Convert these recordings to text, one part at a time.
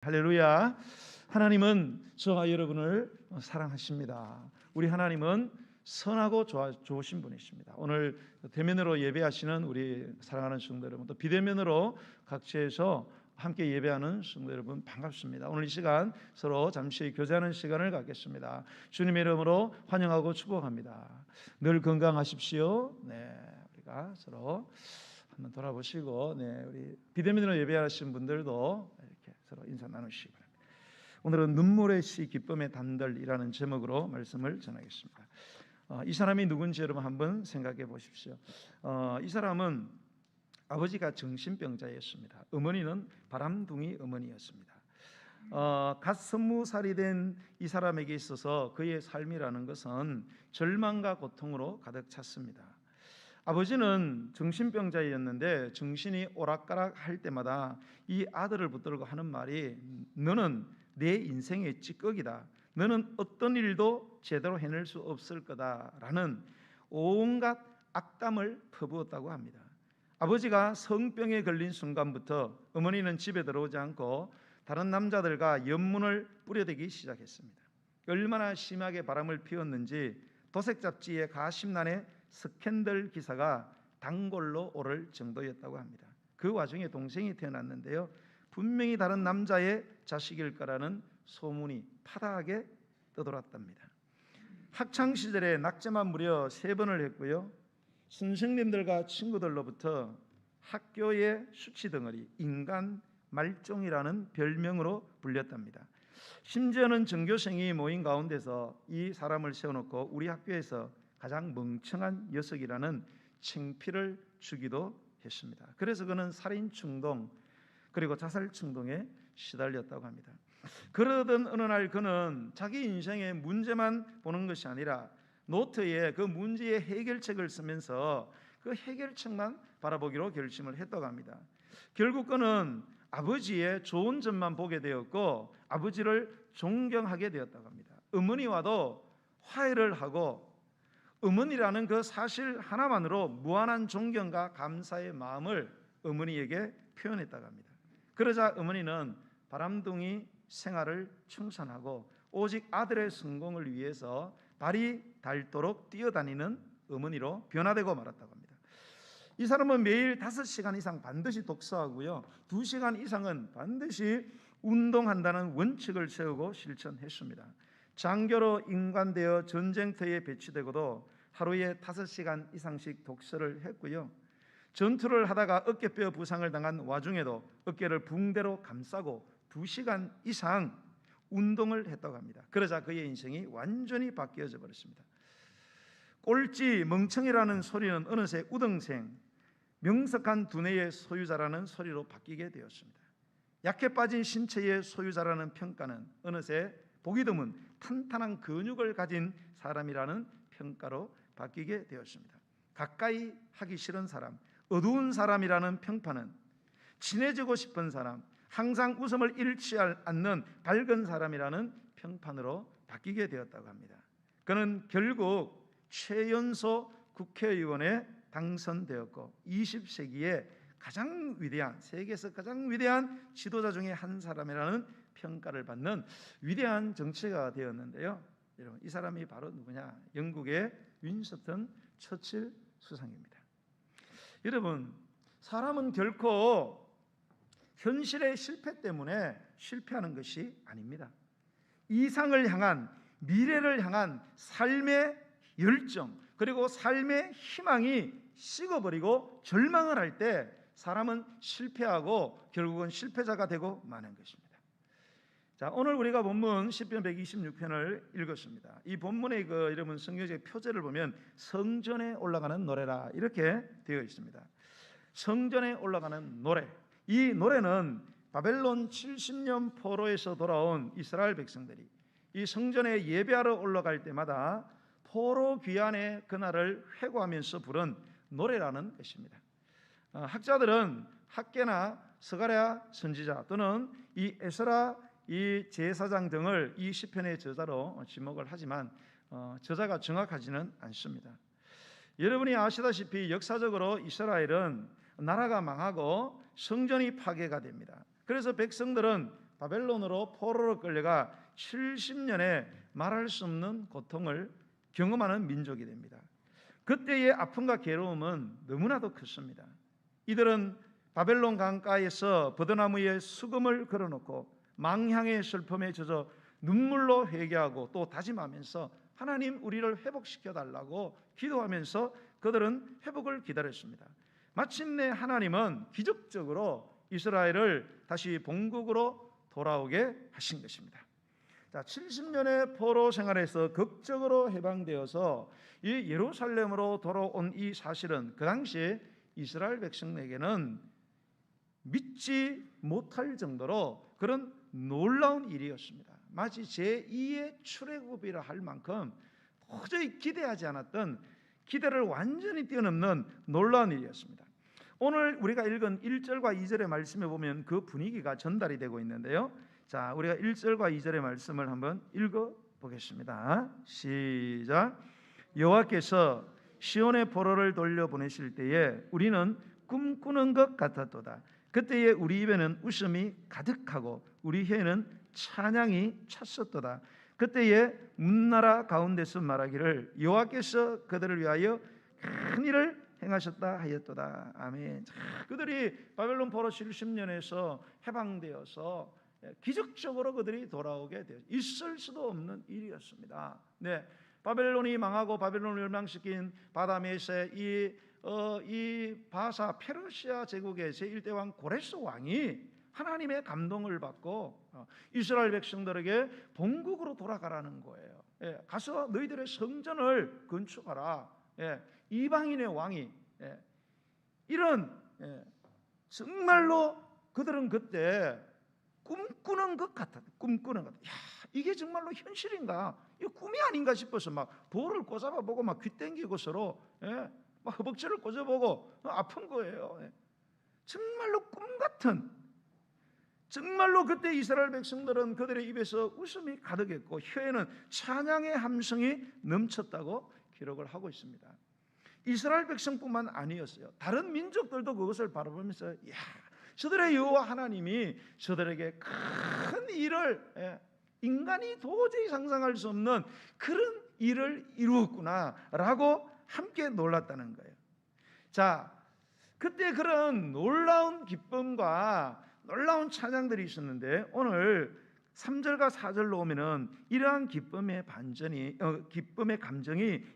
할렐루야. 하나님은 저와 여러분을 사랑하십니다. 우리 하나님은 선하고 좋으신 분이십니다. 오늘 대면으로 예배하시는 우리 사랑하는 성도 여러분, 또 비대면으로 각지에서 함께 예배하는 성도 여러분 반갑습니다. 오늘 이 시간 서로 잠시 교제하는 시간을 갖겠습니다. 주님의 이름으로 환영하고 축복합니다. 늘 건강하십시오. 네, 우리가 서로 한번 돌아보시고, 우리 비대면으로 예배하시는 분들도 이렇게 서로 인사 나누시기 바랍니다. 오늘은 눈물의 시 기쁨의 단들이라는 제목으로 말씀을 전하겠습니다. 이 사람이 누군지 여러분 한번 생각해 보십시오. 이 사람은 아버지가 정신병자였습니다. 어머니는 바람둥이 어머니였습니다. 갓 20살이 된 이 사람에게 있어서 그의 삶이라는 것은 절망과 고통으로 가득 찼습니다. 아버지는 정신병자였는데 정신이 오락가락 할 때마다 이 아들을 붙들고 하는 말이, 너는 내 인생의 찌꺼기다, 너는 어떤 일도 제대로 해낼 수 없을 거다라는 온갖 악담을 퍼부었다고 합니다. 아버지가 성병에 걸린 순간부터 어머니는 집에 들어오지 않고 다른 남자들과 연문을 뿌려대기 시작했습니다. 얼마나 심하게 바람을 피웠는지 도색 잡지에 가심란에 스캔들 기사가 단골로 오를 정도였다고 합니다. 그 와중에 동생이 태어났는데요, 분명히 다른 남자의 자식일 거라는 소문이 파다하게 떠돌았답니다. 학창시절에 낙제만 무려 3번을 했고요, 선생님들과 친구들로부터 학교의 수치덩어리, 인간 말종이라는 별명으로 불렸답니다. 심지어는 전교생이 모인 가운데서 이 사람을 세워놓고 우리 학교에서 가장 멍청한 녀석이라는 창피를 주기도 했습니다. 그래서 그는 살인 충동 그리고 자살 충동에 시달렸다고 합니다. 그러던 어느 날 그는 자기 인생의 문제만 보는 것이 아니라 노트에 그 문제의 해결책을 쓰면서 그 해결책만 바라보기로 결심을 했다고 합니다. 결국 그는 아버지의 좋은 점만 보게 되었고 아버지를 존경하게 되었다고 합니다. 어머니와도 화해를 하고 어머니라는 그 사실 하나만으로 무한한 존경과 감사의 마음을 어머니에게 표현했다고 합니다. 그러자 어머니는 바람둥이 생활을 청산하고 오직 아들의 성공을 위해서 발이 닳도록 뛰어다니는 어머니로 변화되고 말았다고 합니다. 이 사람은 매일 5시간 이상 반드시 독서하고요, 2시간 이상은 반드시 운동한다는 원칙을 세우고 실천했습니다. 장교로 임관되어 전쟁터에 배치되고도 하루에 5시간 이상씩 독서를 했고요, 전투를 하다가 어깨뼈 부상을 당한 와중에도 어깨를 붕대로 감싸고 2시간 이상 운동을 했다고 합니다. 그러자 그의 인생이 완전히 바뀌어져 버렸습니다. 꼴찌, 멍청이라는 소리는 어느새 우등생, 명석한 두뇌의 소유자라는 소리로 바뀌게 되었습니다. 약해 빠진 신체의 소유자라는 평가는 어느새 보기 드문 탄탄한 근육을 가진 사람이라는 평가로 바뀌게 되었습니다. 가까이 하기 싫은 사람, 어두운 사람이라는 평판은 친해지고 싶은 사람, 항상 웃음을 잃지 않는 밝은 사람이라는 평판으로 바뀌게 되었다고 합니다. 그는 결국 최연소 국회의원에 당선되었고 20세기에 가장 위대한, 세계에서 가장 위대한 지도자 중에 한 사람이라는 평가를 받는 위대한 정치가가 되었는데요, 여러분, 이 사람이 바로 누구냐? 영국의 윈스턴 처칠 수상입니다. 여러분, 사람은 결코 현실의 실패 때문에 실패하는 것이 아닙니다. 이상을 향한, 미래를 향한 삶의 열정 그리고 삶의 희망이 식어버리고 절망을 할 때 사람은 실패하고 결국은 실패자가 되고 마는 것입니다. 자, 오늘 우리가 본문 시편 126편을 읽었습니다. 이 본문의 여러분 성경적 표제를 보면 성전에 올라가는 노래라 이렇게 되어 있습니다. 성전에 올라가는 노래, 이 노래는 바벨론 70년 포로에서 돌아온 이스라엘 백성들이 이 성전에 예배하러 올라갈 때마다 포로 귀환의 그날을 회고하면서 부른 노래라는 것입니다. 학자들은 학개나 스가랴 선지자 또는 이 에스라 이 제사장 등을 이 시편의 저자로 지목을 하지만 저자가 정확하지는 않습니다. 여러분이 아시다시피 역사적으로 이스라엘은 나라가 망하고 성전이 파괴가 됩니다. 그래서 백성들은 바벨론으로 포로로 끌려가 70년의 말할 수 없는 고통을 경험하는 민족이 됩니다. 그때의 아픔과 괴로움은 너무나도 컸습니다. 이들은 바벨론 강가에서 버드나무에 수금을 걸어놓고 망향의 슬픔에 젖어 눈물로 회개하고 또 다짐하면서 하나님 우리를 회복시켜 달라고 기도하면서 그들은 회복을 기다렸습니다. 마침내 하나님은 기적적으로 이스라엘을 다시 본국으로 돌아오게 하신 것입니다. 자, 70년의 포로 생활에서 극적으로 해방되어서 이 예루살렘으로 돌아온 이 사실은 그 당시 이스라엘 백성에게는 믿지 못할 정도로 그런 놀라운 일이었습니다. 마치 제2의 출애굽이라 할 만큼 도저히 기대하지 않았던, 기대를 완전히 뛰어넘는 놀라운 일이었습니다. 오늘 우리가 읽은 1절과 2절의 말씀에 보면 그 분위기가 전달이 되고 있는데요. 자, 우리가 1절과 2절의 말씀을 한번 읽어보겠습니다. 시작. 여호와께서 시온의 포로를 돌려보내실 때에 우리는 꿈꾸는 것 같았도다. 그때에 우리 입에는 웃음이 가득하고 우리 혀에는 찬양이 찼었도다. 그때에 문나라 가운데서 말하기를 여호와께서 그들을 위하여 큰 일을 행하셨다 하였도다. 아멘. 그들이 바벨론 포로 70년에서 해방되어서 기적적으로 그들이 돌아오게 되어 있을 수도 없는 일이었습니다. 네, 바벨론이 망하고 바벨론을 멸망시킨 바다메세 이 바사 페르시아 제국의 제1대 왕 고레스 왕이 하나님의 감동을 받고 이스라엘 백성들에게 본국으로 돌아가라는 거예요. 가서 너희들의 성전을 건축하라. 이방인의 왕이 이런 정말로 그들은 그때 꿈꾸는 것 같아. 꿈꾸는 것. 야, 이게 정말로 현실인가? 이 꿈이 아닌가 싶어서 막 돌을 꼬잡아보고 막 귀 땡기고 서로 막 허벅지를 꼬집어보고 아픈 거예요. 정말로 꿈 같은. 정말로 그때 이스라엘 백성들은 그들의 입에서 웃음이 가득했고 혀에는 찬양의 함성이 넘쳤다고 기록을 하고 있습니다. 이스라엘 백성뿐만 아니었어요. 다른 민족들도 그것을 바라보면서 야, 저들의 여호와 하나님이 저들에게 큰 일을, 인간이 도저히 상상할 수 없는 그런 일을 이루었구나라고 함께 놀랐다는 거예요. 자, 그때 그런 놀라운 기쁨과 놀라운 찬양들이 있었는데 오늘 3절과 4절로 오면은 이러한 기쁨의 감정이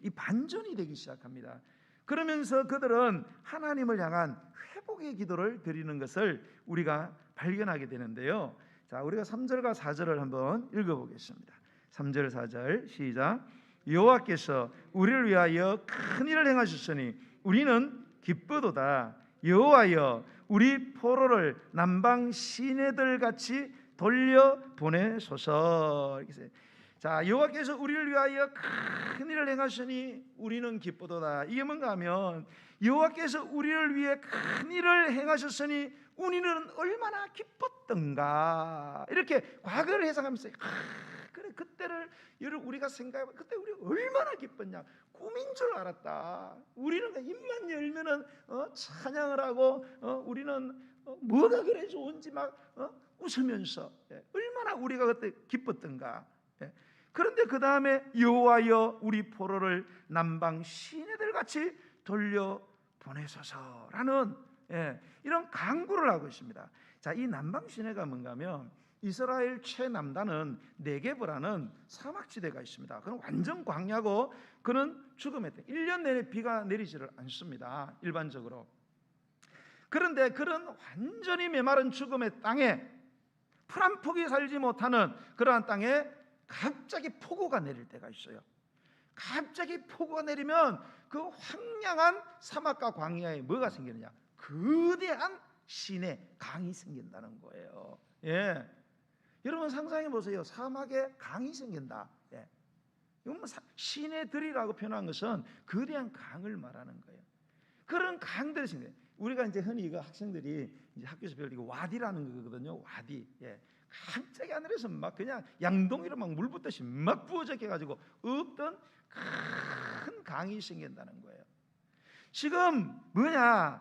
이 반전이 되기 시작합니다. 그러면서 그들은 하나님을 향한 회복의 기도를 드리는 것을 우리가 발견하게 되는데요. 자, 우리가 3절과 4절을 한번 읽어보겠습니다. 3절 4절 시작. 여호와께서 우리를 위하여 큰 일을 행하셨으니 우리는 기쁘도다. 여호와여 우리 포로를 남방 시내들 같이 돌려 보내소서. 자, 여호와께서 우리를 위하여 큰 일을 행하시니 우리는 기쁘도다. 이게 뭔가 하면 여호와께서 우리를 위해 큰 일을 행하셨으니 우리는 얼마나 기뻤던가. 이렇게 과거를 해석하면서 그래 그때를 우리가 생각해 그때 우리가 얼마나 기뻤냐. 꿈인 줄 알았다. 우리는 입만 열면은 찬양을 하고 우리는 뭐가 그래 좋은지 막 웃으면서 얼마나 우리가 그때 기뻤던가. 그런데 그 다음에 여호와여 우리 포로를 남방 시내들 같이 돌려 보내소서라는 이런 간구를 하고 있습니다. 자, 이 남방 시내가 뭔가면 이스라엘 최남단은 네게브라는 사막지대가 있습니다. 그건 완전 광야고 그는 죽음의 땅. 1년 내내 비가 내리지를 않습니다. 일반적으로. 그런데 그런 완전히 메마른 죽음의 땅에 풀 한 폭이 살지 못하는 그러한 땅에 갑자기 폭우가 내릴 때가 있어요. 갑자기 폭우가 내리면 그 황량한 사막과 광야에 뭐가 생기느냐? 거대한 시내, 강이 생긴다는 거예요. 여러분 상상해 보세요. 사막에 강이 생긴다. 이건 뭐 시내들이라고 표현한 것은 거대한 강을 말하는 거예요. 그런 강들이 생겨요. 우리가 이제 흔히 이거 학생들이 이제 학교에서 배울 때 와디라는 거거든요. 와디. 갑자기 하늘에서 막 그냥 양동이로 막 물 붓듯이 막 부어져 가지고 없던 큰 강이 생긴다는 거예요. 지금 뭐냐?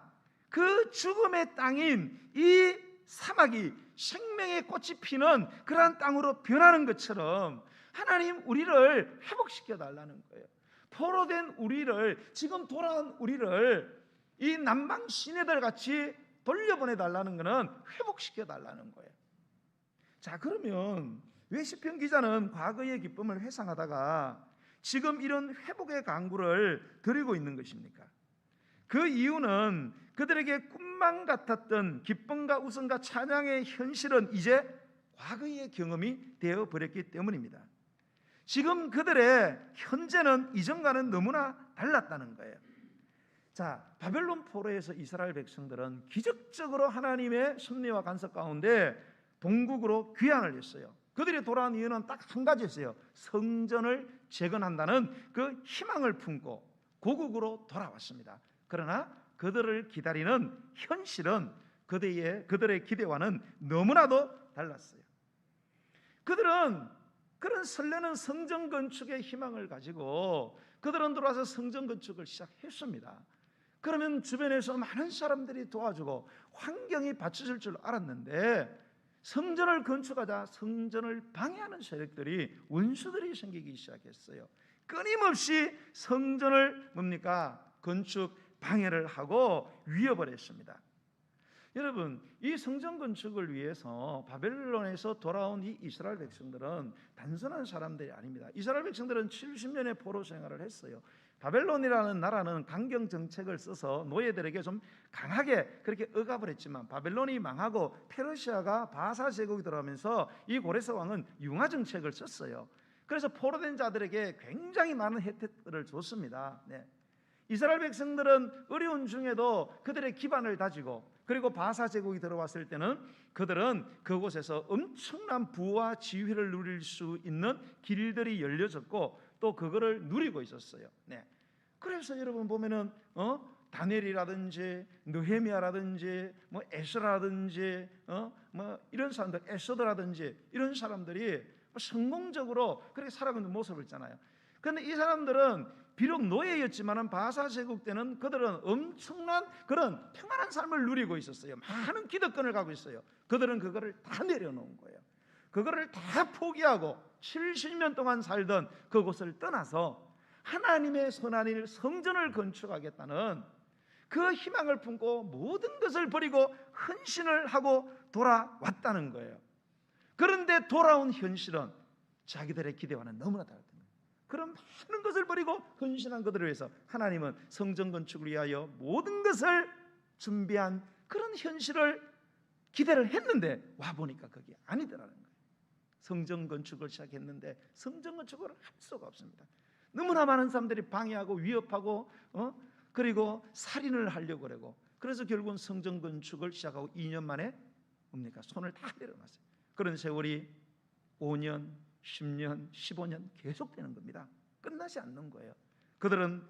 그 죽음의 땅인 이 사막이 생명의 꽃이 피는 그러한 땅으로 변하는 것처럼 하나님 우리를 회복시켜 달라는 거예요. 포로된 우리를, 지금 돌아온 우리를 이 남방 시내들 같이 돌려보내 달라는 것은 회복시켜 달라는 거예요. 자, 그러면 왜 시편 기자는 과거의 기쁨을 회상하다가 지금 이런 회복의 강구를 드리고 있는 것입니까? 그 이유는 그들에게 꿈만 같았던 기쁨과 웃음과 찬양의 현실은 이제 과거의 경험이 되어 버렸기 때문입니다. 지금 그들의 현재는 이전과는 너무나 달랐다는 거예요. 자, 바벨론 포로에서 이스라엘 백성들은 기적적으로 하나님의 섭리와 간섭 가운데 동국으로 귀환을 했어요. 그들이 돌아온 이유는 딱 한 가지였어요. 성전을 재건한다는 그 희망을 품고 고국으로 돌아왔습니다. 그러나 그들을 기다리는 현실은 그들의 기대와는 너무나도 달랐어요. 그들은 그런 설레는 성전 건축의 희망을 가지고 그들은 들어와서 성전 건축을 시작했습니다. 그러면 주변에서 많은 사람들이 도와주고 환경이 받쳐줄 줄 알았는데 성전을 건축하자 성전을 방해하는 세력들이, 원수들이 생기기 시작했어요. 끊임없이 성전을 건축 방해를 하고 위협을 했습니다. 여러분, 이 성전 건축을 위해서 바벨론에서 돌아온 이 이스라엘 백성들은 단순한 사람들이 아닙니다. 이스라엘 백성들은 70년의 포로 생활을 했어요. 바벨론이라는 나라는 강경 정책을 써서 노예들에게 좀 강하게 그렇게 억압을 했지만 바벨론이 망하고 페르시아가 바사 제국이 들어가면서 이 고레스 왕은 융화 정책을 썼어요. 그래서 포로된 자들에게 굉장히 많은 혜택들을 줬습니다. 네. 이스라엘 백성들은 어려운 중에도 그들의 기반을 다지고, 그리고 바사 제국이 들어왔을 때는 그들은 그곳에서 엄청난 부와 지위를 누릴 수 있는 길들이 열려졌고 또 그거를 누리고 있었어요. 네. 그래서 여러분 보면은 다니엘이라든지 느헤미야라든지 에스라라든지 이런 사람들, 에스더라든지 이런 사람들이 성공적으로 그렇게 살아가는 모습을 있잖아요. 그런데 이 사람들은 비록 노예였지만은 바사 제국 때는 그들은 엄청난 그런 평안한 삶을 누리고 있었어요. 많은 기득권을 갖고 있어요. 그들은 그거를 다 내려놓은 거예요. 그거를 다 포기하고 70년 동안 살던 그곳을 떠나서 하나님의 선한 일, 성전을 건축하겠다는 그 희망을 품고 모든 것을 버리고 헌신을 하고 돌아왔다는 거예요. 그런데 돌아온 현실은 자기들의 기대와는 너무나 다르다. 그런 많은 것을 버리고 헌신한 그들을 위해서 하나님은 성전 건축을 위하여 모든 것을 준비한 그런 현실을 기대를 했는데 와보니까 그게 아니더라는 거예요. 성전 건축을 시작했는데 성전 건축을 할 수가 없습니다. 너무나 많은 사람들이 방해하고 위협하고 그리고 살인을 하려고 그러고, 그래서 결국은 성전 건축을 시작하고 2년 만에 손을 다 내려놨어요. 그런 세월이 5년, 10년, 15년 계속되는 겁니다. 끝나지 않는 거예요. 그들은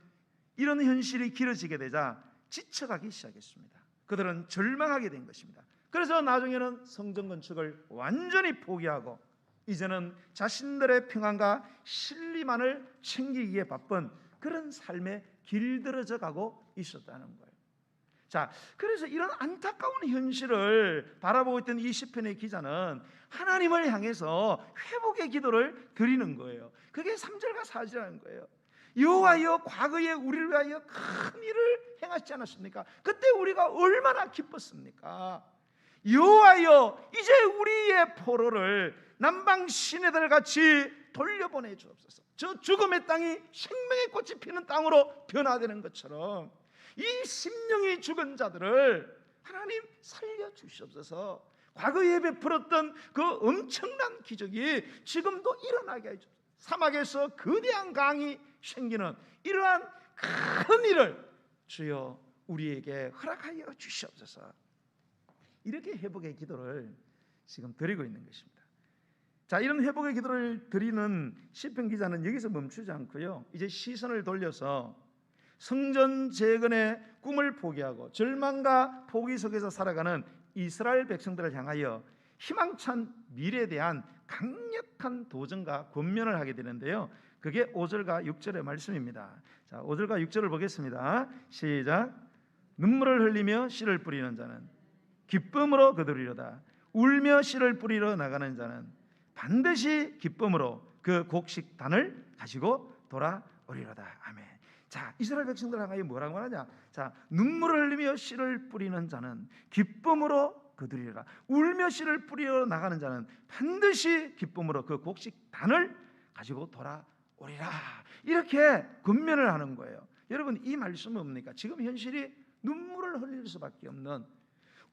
이런 현실이 길어지게 되자 지쳐가기 시작했습니다. 그들은 절망하게 된 것입니다. 그래서 나중에는 성전 건축을 완전히 포기하고 이제는 자신들의 평안과 신리만을 챙기기에 바쁜 그런 삶에 길들어져 가고 있었다는 거예요. 자, 그래서 이런 안타까운 현실을 바라보고 있던 이 시편의 기자는 하나님을 향해서 회복의 기도를 드리는 거예요. 그게 3절과 4절이라는 거예요. 여호와여, 과거에 우리를 위하여 큰 일을 행하시지 않았습니까? 그때 우리가 얼마나 기뻤습니까? 여호와여, 이제 우리의 포로를 남방 시내들 같이 돌려보내 주옵소서. 저 죽음의 땅이 생명의 꽃이 피는 땅으로 변화되는 것처럼 이 심령이 죽은 자들을 하나님 살려주시옵소서. 과거에 베풀었던 그 엄청난 기적이 지금도 일어나게 해주옵소서. 사막에서 거대한 강이 생기는 이러한 큰 일을 주여 우리에게 허락하여 주시옵소서. 이렇게 회복의 기도를 지금 드리고 있는 것입니다. 자, 이런 회복의 기도를 드리는 시편 기자는 여기서 멈추지 않고요, 이제 시선을 돌려서 성전 재건의 꿈을 포기하고 절망과 포기 속에서 살아가는 이스라엘 백성들을 향하여 희망찬 미래에 대한 강력한 도전과 권면을 하게 되는데요, 그게 5절과 6절의 말씀입니다. 자, 5절과 6절을 보겠습니다. 시작. 눈물을 흘리며 씨를 뿌리는 자는 기쁨으로 거두리로다. 울며 씨를 뿌리러 나가는 자는 반드시 기쁨으로 그 곡식단을 가지고 돌아오리로다. 아멘. 자, 이스라엘 백성들 향하여 뭐라고 하느냐? 자, 눈물을 흘리며 씨를 뿌리는 자는 기쁨으로 거두리라. 울며 씨를 뿌리러 나가는 자는 반드시 기쁨으로 그 곡식단을 가지고 돌아오리라. 이렇게 권면을 하는 거예요. 여러분, 이 말씀은 뭡니까? 지금 현실이 눈물을 흘릴 수밖에 없는,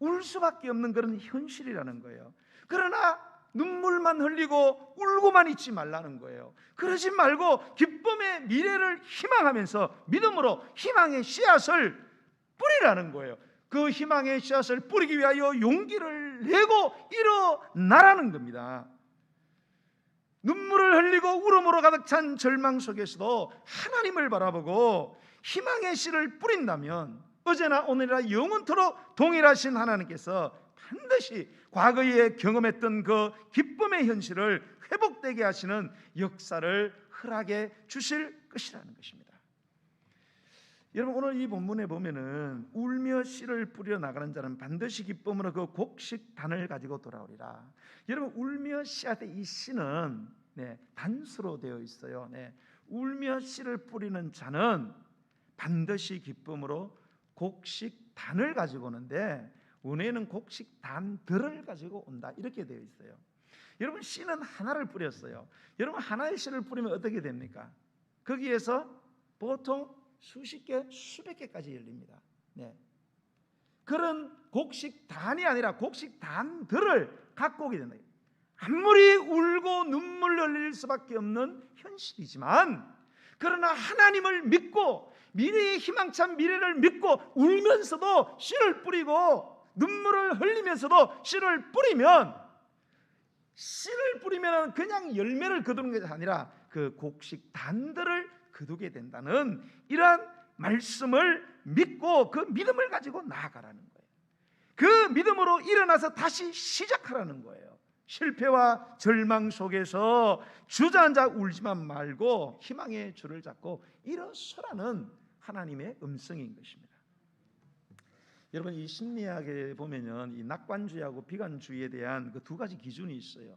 울 수밖에 없는 그런 현실이라는 거예요. 그러나 눈물만 흘리고 울고만 있지 말라는 거예요. 그러지 말고 기쁨의 미래를 희망하면서 믿음으로 희망의 씨앗을 뿌리라는 거예요. 그 희망의 씨앗을 뿌리기 위하여 용기를 내고 일어나라는 겁니다. 눈물을 흘리고 울음으로 가득 찬 절망 속에서도 하나님을 바라보고 희망의 씨를 뿌린다면 어제나 오늘이나 영원토록 동일하신 하나님께서 반드시 과거에 경험했던 그 기쁨의 현실을 회복되게 하시는 역사를 허락해 주실 것이라는 것입니다. 여러분, 오늘 이 본문에 보면은 울며 씨를 뿌려 나가는 자는 반드시 기쁨으로 그 곡식단을 가지고 돌아오리라. 여러분, 울며 씨한테 이 씨는 단수로 되어 있어요. 울며 씨를 뿌리는 자는 반드시 기쁨으로 곡식단을 가지고 오는데, 은혜는 곡식단들을 가지고 온다, 이렇게 되어 있어요. 여러분, 씨는 하나를 뿌렸어요. 여러분, 하나의 씨를 뿌리면 어떻게 됩니까? 거기에서 보통 수십 개, 수백 개까지 열립니다. 그런 곡식단이 아니라 곡식단들을 갖고 오게 된다. 아무리 울고 눈물 흘릴 수밖에 없는 현실이지만, 그러나 하나님을 믿고 미래의 희망찬 미래를 믿고 울면서도 씨를 뿌리고 눈물을 흘리면서도 씨를 뿌리면 그냥 열매를 거두는 것이 아니라 그 곡식단들을 거두게 된다는 이러한 말씀을 믿고 그 믿음을 가지고 나아가라는 거예요. 그 믿음으로 일어나서 다시 시작하라는 거예요. 실패와 절망 속에서 주저앉아 울지만 말고 희망의 줄을 잡고 일어서라는 하나님의 음성인 것입니다. 여러분, 이 심리학에 보면은 이 낙관주의하고 비관주의에 대한 그 두 가지 기준이 있어요.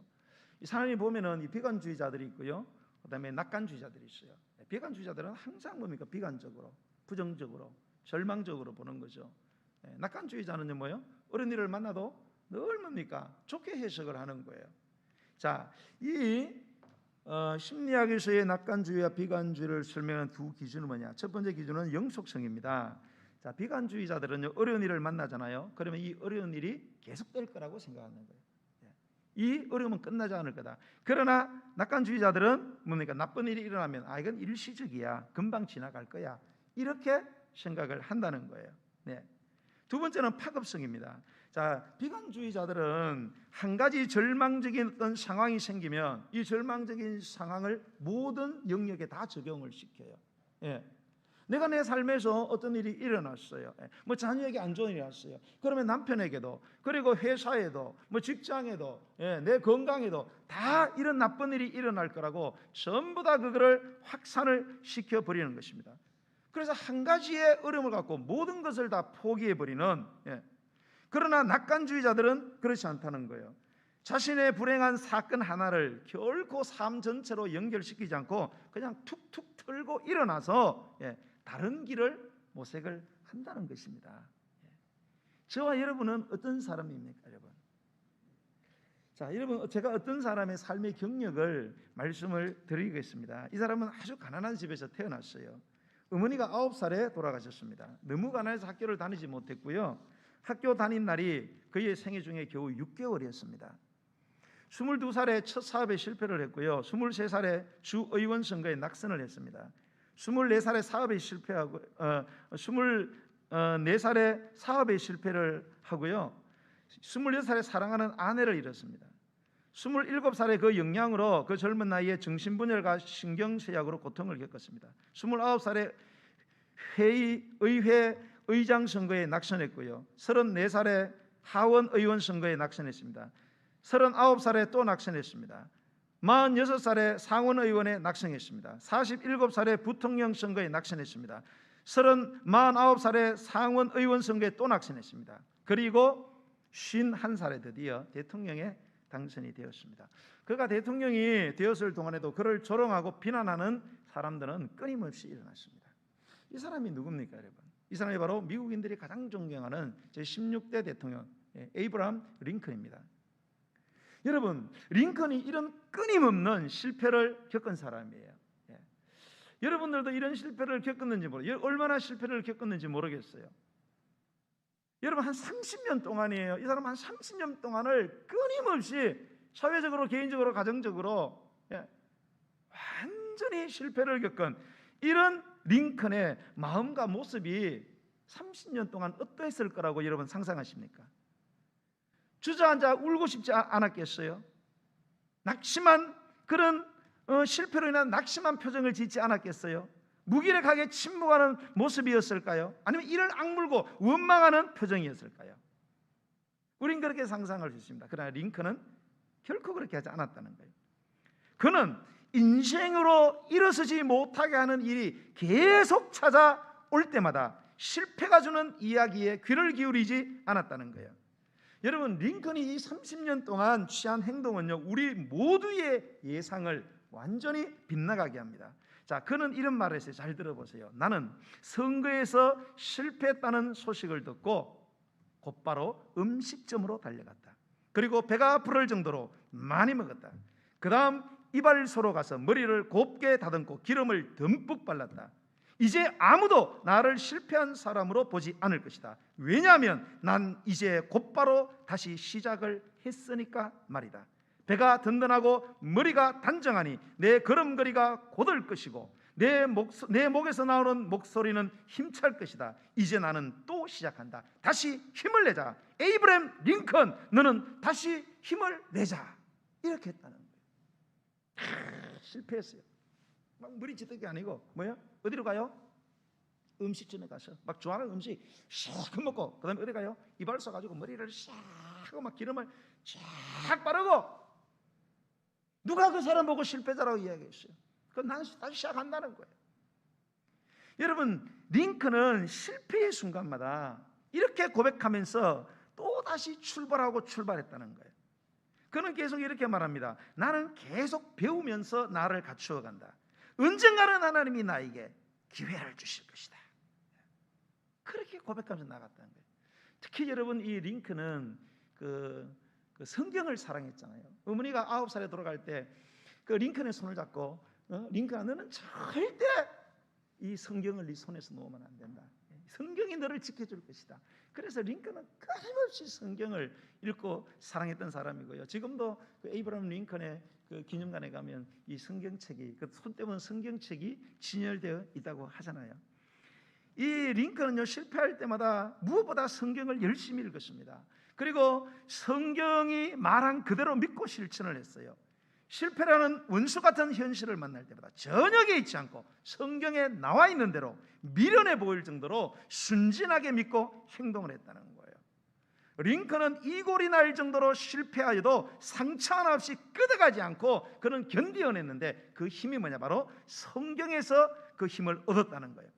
이 사람이 보면은 이 비관주의자들이 있고요, 그다음에 낙관주의자들이 있어요. 비관주의자들은 항상 뭡니까? 비관적으로, 부정적으로, 절망적으로 보는 거죠. 낙관주의자는 뭐예요? 어려운 일을 만나도 늘 뭡니까? 좋게 해석을 하는 거예요. 자, 이 심리학에서의 낙관주의와 비관주의를 설명하는 두 기준은 뭐냐? 첫 번째 기준은 영속성입니다. 자, 비관주의자들은요, 어려운 일을 만나잖아요. 그러면 이 어려운 일이 계속될 거라고 생각하는 거예요. 이 어려움은 끝나지 않을 거다. 그러나 낙관주의자들은 뭡니까? 나쁜 일이 일어나면 이건 일시적이야, 금방 지나갈 거야, 이렇게 생각을 한다는 거예요. 두 번째는 파급성입니다. 자, 비관주의자들은 한 가지 절망적인 어떤 상황이 생기면 이 절망적인 상황을 모든 영역에 다 적용을 시켜요. 내가 내 삶에서 어떤 일이 일어났어요. 뭐 자녀에게 안 좋은 일이 왔어요. 그러면 남편에게도, 그리고 회사에도, 뭐 직장에도, 내 건강에도 다 이런 나쁜 일이 일어날 거라고 전부 다 그거를 확산을 시켜버리는 것입니다. 그래서 한 가지의 어려움을 갖고 모든 것을 다 포기해버리는, 그러나 낙관주의자들은 그렇지 않다는 거예요. 자신의 불행한 사건 하나를 결코 삶 전체로 연결시키지 않고 그냥 툭툭 털고 일어나서 다른 길을 모색을 한다는 것입니다. 저와 여러분은 어떤 사람입니까, 여러분? 자, 여러분, 제가 어떤 사람의 삶의 경력을 말씀을 드리겠습니다. 이 사람은 아주 가난한 집에서 태어났어요. 어머니가 9살에 돌아가셨습니다. 너무 가난해서 학교를 다니지 못했고요, 학교 다닌 날이 그의 생애 중에 겨우 6개월이었습니다. 22살에 첫 사업에 실패를 했고요, 23살에 주의원 선거에 낙선을 했습니다. 24살에 사업에 실패하고 24살에 사업에 실패를 하고요, 26살에 사랑하는 아내를 잃었습니다. 27살에 그 영향으로 그 젊은 나이에 정신분열과 신경쇠약으로 고통을 겪었습니다. 29살에 의회 의장 선거에 낙선했고요, 34살에 하원 의원 선거에 낙선했습니다. 39살에 또 낙선했습니다. 46살에 상원의원에 낙선했습니다. 47살에 부통령 선거에 낙선했습니다. 49살에 상원의원 선거에 또 낙선했습니다. 그리고 51살에 드디어 대통령에 당선이 되었습니다. 그가 대통령이 되었을 동안에도 그를 조롱하고 비난하는 사람들은 끊임없이 일어났습니다. 이 사람이 누굽니까, 여러분? 이 사람이 바로 미국인들이 가장 존경하는 제16대 대통령 에이브라함 링컨입니다. 여러분, 링컨이 이런 끊임없는 실패를 겪은 사람이에요. 여러분들도 이런 실패를 겪었는지 모르겠어요. 얼마나 실패를 겪었는지 모르겠어요. 여러분, 한 30년 동안이에요. 이 사람은 한 30년 동안을 끊임없이 사회적으로, 개인적으로, 가정적으로 완전히 실패를 겪은 이런 링컨의 마음과 모습이 30년 동안 어떠했을 거라고 여러분 상상하십니까? 주저앉아 울고 싶지 않았겠어요? 낙심한 그런 실패로 인한 낙심한 표정을 짓지 않았겠어요? 무기력하게 침묵하는 모습이었을까요? 아니면 이를 악물고 원망하는 표정이었을까요? 우린 그렇게 상상할 수 있습니다. 그러나 링컨은 결코 그렇게 하지 않았다는 거예요. 그는 인생으로 일어서지 못하게 하는 일이 계속 찾아올 때마다 실패가 주는 이야기에 귀를 기울이지 않았다는 거예요. 여러분, 링컨이 이 30년 동안 취한 행동은요, 우리 모두의 예상을 완전히 빗나가게 합니다. 자, 그는 이런 말을 했어요. 잘 들어보세요. 나는 선거에서 실패했다는 소식을 듣고 곧바로 음식점으로 달려갔다. 그리고 배가 부를 정도로 많이 먹었다. 그 다음 이발소로 가서 머리를 곱게 다듬고 기름을 듬뿍 발랐다. 이제 아무도 나를 실패한 사람으로 보지 않을 것이다. 왜냐하면 난 이제 곧바로 다시 시작을 했으니까 말이다. 배가 든든하고 머리가 단정하니 내 걸음걸이가 곧을 것이고 내 목에서 나오는 목소리는 힘찰 것이다. 이제 나는 또 시작한다. 다시 힘을 내자. 에이브라함 링컨, 너는 다시 힘을 내자. 이렇게 했다는 거예요. 실패했어요. 막 머리 찌르기 아니고 뭐예요? 어디로 가요? 음식점에 가서 막 좋아하는 음식 샥 먹고, 그 다음에 어디 가요? 이발소 가지고 머리를 샥 하고 막 기름을 샥 바르고. 누가 그 사람 보고 실패자라고 이야기했어요? 그건 난 다시 시작한다는 거예요. 여러분, 링컨은 실패의 순간마다 이렇게 고백하면서 또 다시 출발했다는 거예요. 그는 계속 이렇게 말합니다. 나는 계속 배우면서 나를 갖추어 간다. 언젠가는 하나님이 나에게 기회를 주실 것이다. 그렇게 고백하면서 나갔다는 거예요. 특히 여러분, 이 링컨은 그 성경을 사랑했잖아요. 어머니가 9살에 돌아갈 때 그 링컨의 손을 잡고 링컨아, 너는 절대 이 성경을 네 손에서 놓으면 안 된다. 성경이 너를 지켜줄 것이다. 그래서 링컨은 끊임없이 성경을 읽고 사랑했던 사람이고요. 지금도 그 에이브라함 링컨의 그 기념관에 가면 이 성경책이, 그 손 떼면 성경책이 진열되어 있다고 하잖아요. 이 링컨은요, 실패할 때마다 무엇보다 성경을 열심히 읽었습니다. 그리고 성경이 말한 그대로 믿고 실천을 했어요. 실패라는 원수 같은 현실을 만날 때마다 전혀 개의치 않고 성경에 나와 있는 대로 미련해 보일 정도로 순진하게 믿고 행동을 했다는 거예요. 링컨은 이골이 날 정도로 실패하여도 상처 하나 없이 끄덕하지 않고 그는 견디어냈는데 그 힘이 뭐냐? 바로 성경에서 그 힘을 얻었다는 거예요.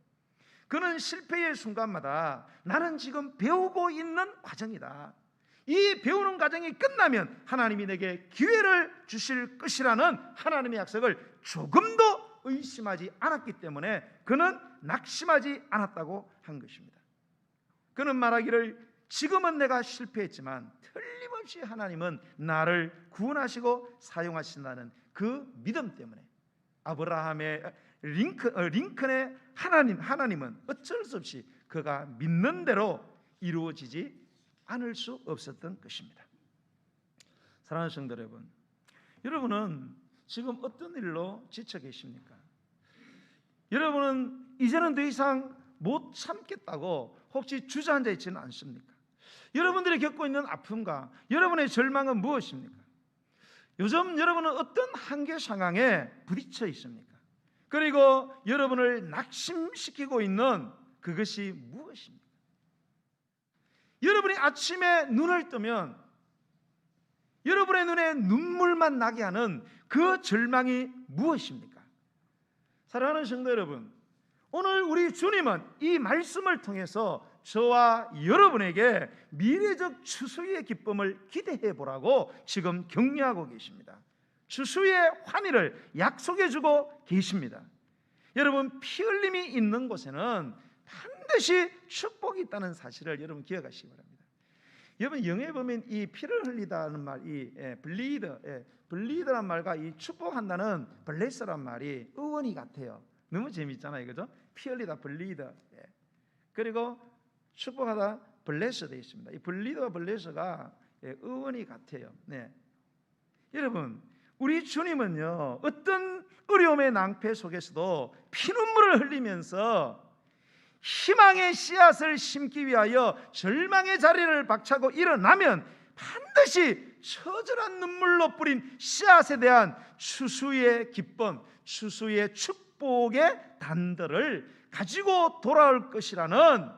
그는 실패의 순간마다 나는 지금 배우고 있는 과정이다. 이 배우는 과정이 끝나면 하나님이 내게 기회를 주실 것이라는 하나님의 약속을 조금도 의심하지 않았기 때문에 그는 낙심하지 않았다고 한 것입니다. 그는 말하기를 지금은 내가 실패했지만 틀림없이 하나님은 나를 구원하시고 사용하신다는 그 믿음 때문에 아브라함의 링컨의 하나님은 어쩔 수 없이 그가 믿는 대로 이루어지지 않을 수 없었던 것입니다. 사랑하는 성도 여러분, 여러분은 지금 어떤 일로 지쳐 계십니까? 여러분은 이제는 더 이상 못 참겠다고 혹시 주저앉아 있지는 않습니까? 여러분들이 겪고 있는 아픔과 여러분의 절망은 무엇입니까? 요즘 여러분은 어떤 한계 상황에 부딪혀 있습니까? 그리고 여러분을 낙심시키고 있는 그것이 무엇입니까? 여러분이 아침에 눈을 뜨면 여러분의 눈에 눈물만 나게 하는 그 절망이 무엇입니까? 사랑하는 성도 여러분, 오늘 우리 주님은 이 말씀을 통해서 저와 여러분에게 미래적 추수의 기쁨을 기대해 보라고 지금 격려하고 계십니다. 추수의 환희를 약속해 주고 계십니다. 여러분, 피 흘림이 있는 곳에는 반드시 축복이 있다는 사실을 여러분 기억하시기 바랍니다. 여러분, 영어에 보면 이 피를 흘리다는 말, 이 블리드란 말과 이 축복한다는 블레스란 말이 어원이 같아요. 너무 재밌잖아요, 그죠? 피 흘리다 블리드, 그리고 축복하다 블레스 되어 있습니다. 이 블리드와 블레스가 어원이 같아요. 네. 여러분, 우리 주님은요, 어떤 어려움의 낭패 속에서도 피눈물을 흘리면서 희망의 씨앗을 심기 위하여 절망의 자리를 박차고 일어나면 반드시 처절한 눈물로 뿌린 씨앗에 대한 추수의 기쁨, 추수의 축복의 단들을 가지고 돌아올 것이라는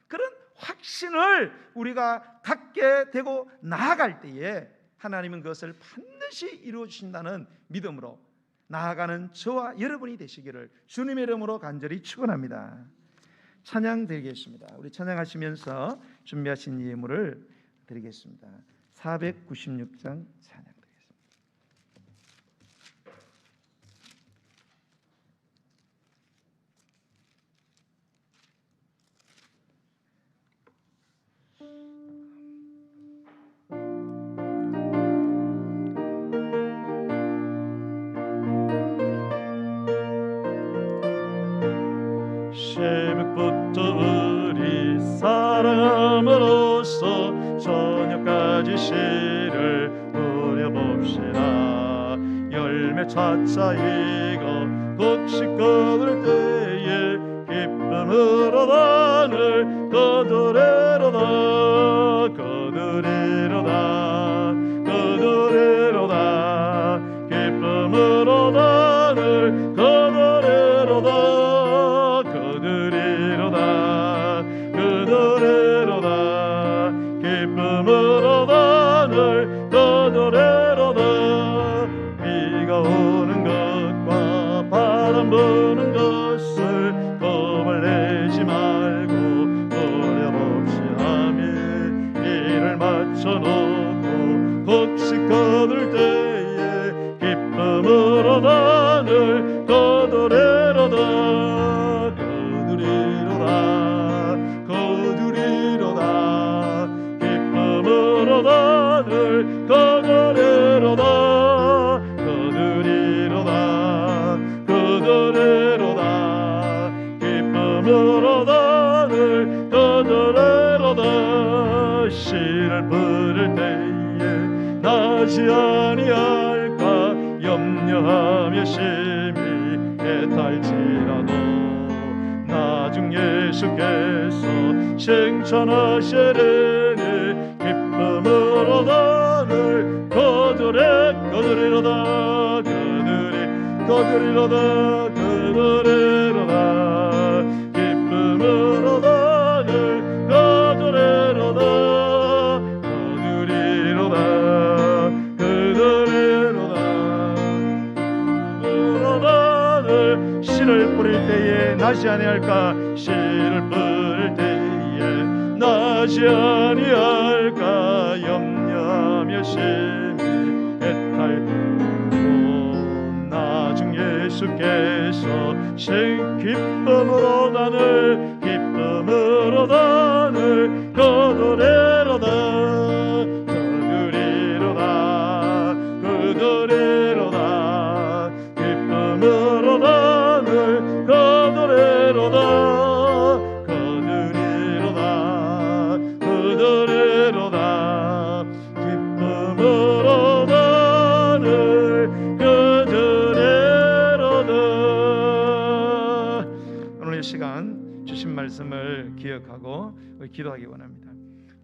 그런 확신을 우리가 갖게 되고 나아갈 때에 하나님은 그것을 반드시 이루어 주신다는 믿음으로 나아가는 저와 여러분이 되시기를 주님의 이름으로 간절히 축원합니다. 찬양 드리겠습니다. 우리 찬양하시면서 준비하신 예물을 드리겠습니다. 496장 찬양 드리겠습니다. 새벽부터 우리 사랑함으로써 저녁까지 씨를 뿌려봅시다. 열매 차차이고 곡식 거둘 때에 기쁨으로 단을 거두리로다. 거두리로다. 거두리로다. 기쁨으로 단을 거두리로다. 기쁨으로 단을 거두리로다. 비가 오는 것과 바람 부는 것을 겁을 내지 말고 노려봅시다. 이를 맞춰놓고 곡식 거둘 때에 기쁨으로 단을 거두리로다. 단을 거두리로다. 거두리로다. 거두리로다. 기쁨으로 단을 거두리로다. 씨를 뿌릴 때에 나지 아니할까 염려하며 심히 애탈지라도 나중 예수께서 생천하시리니 기쁨으로 단을 거두리로다. 거두리로다. 거두리로다. 기쁨으로 단을 거두리로다. 거두리로다. 거두리로다. 기쁨으로 단을 씨를 뿌릴 때에 나지 아니할까. 씨를 뿌릴 때에 나지 아니할까 염려하며 심히 애탈고 나중 예수께서 기쁨으로 단을 거두리로다. 거두리로다. 거두리로다. 기쁨으로 단을 거두리로다. 기쁨으로 단을 거두리로다. 오늘 이 시간 주신 말씀을 기억하고 기도하기 원합니다.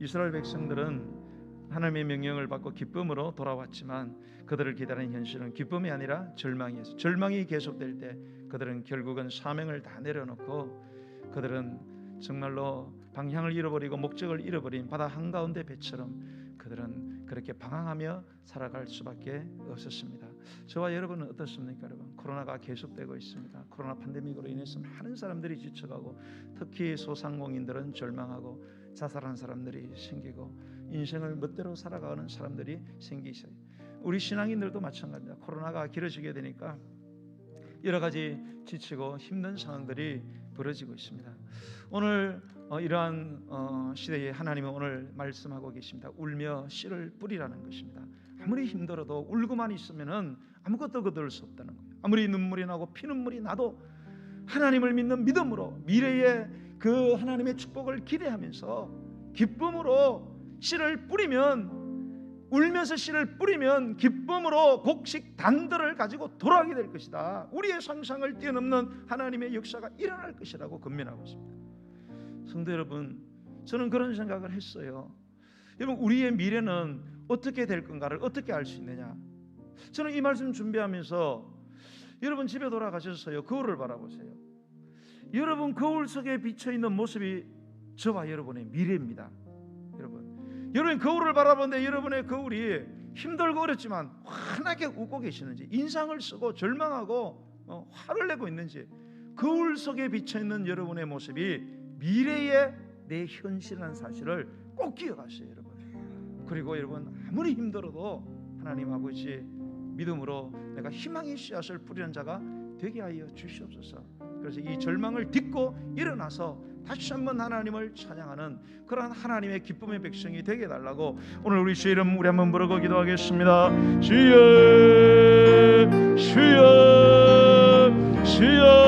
이스라엘 백성들은 하나님의 명령을 받고 기쁨으로 돌아왔지만 그들을 기다리는 현실은 기쁨이 아니라 절망이었어요. 절망이 계속될 때 그들은 결국은 사명을 다 내려놓고 그들은 정말로 방향을 잃어버리고 목적을 잃어버린 바다 한가운데 배처럼 그들은 그렇게 방황하며 살아갈 수밖에 없었습니다. 저와 여러분은 어떻습니까? 여러분, 코로나가 계속되고 있습니다. 코로나 팬데믹으로 인해서 많은 사람들이 지쳐가고, 특히 소상공인들은 절망하고 자살하는 사람들이 생기고, 인생을 멋대로 살아가는 사람들이 생기셔요. 우리 신앙인들도 마찬가지입니다. 코로나가 길어지게 되니까 여러 가지 지치고 힘든 상황들이 벌어지고 있습니다. 오늘 이러한 시대에 하나님은 오늘 말씀하고 계십니다. 울며 씨를 뿌리라는 것입니다. 아무리 힘들어도 울고만 있으면은 아무것도 거둘 수 없다는 거예요. 아무리 눈물이 나고 피눈물이 나도 하나님을 믿는 믿음으로 미래의 그 하나님의 축복을 기대하면서 기쁨으로 씨를 뿌리면, 울면서 씨를 뿌리면 기쁨으로 곡식 단들을 가지고 돌아오게 될 것이다. 우리의 상상을 뛰어넘는 하나님의 역사가 일어날 것이라고 권면하고 있습니다. 성도 여러분, 저는 그런 생각을 했어요. 여러분, 우리의 미래는 어떻게 될 건가를 어떻게 알 수 있느냐? 저는 이 말씀 준비하면서 여러분 집에 돌아가셔서요, 거울을 바라보세요. 여러분 거울 속에 비쳐있는 모습이 저와 여러분의 미래입니다. 여러분 거울을 바라보는데 여러분의 거울이 힘들고 어렵지만 환하게 웃고 계시는지, 인상을 쓰고 절망하고 화를 내고 있는지, 거울 속에 비쳐있는 여러분의 모습이 미래의 내 현실이라는 사실을 꼭 기억하세요, 여러분. 그리고 여러분, 아무리 힘들어도 하나님 아버지 믿음으로 내가 희망의 씨앗을 뿌리는 자가 되게 하여 주시옵소서. 그래서 이 절망을 딛고 일어나서 다시 한번 하나님을 찬양하는 그러한 하나님의 기쁨의 백성이 되게 해달라고 오늘 우리 주의 이름 우리 한번 부르고 기도하겠습니다. 주여 주여 주여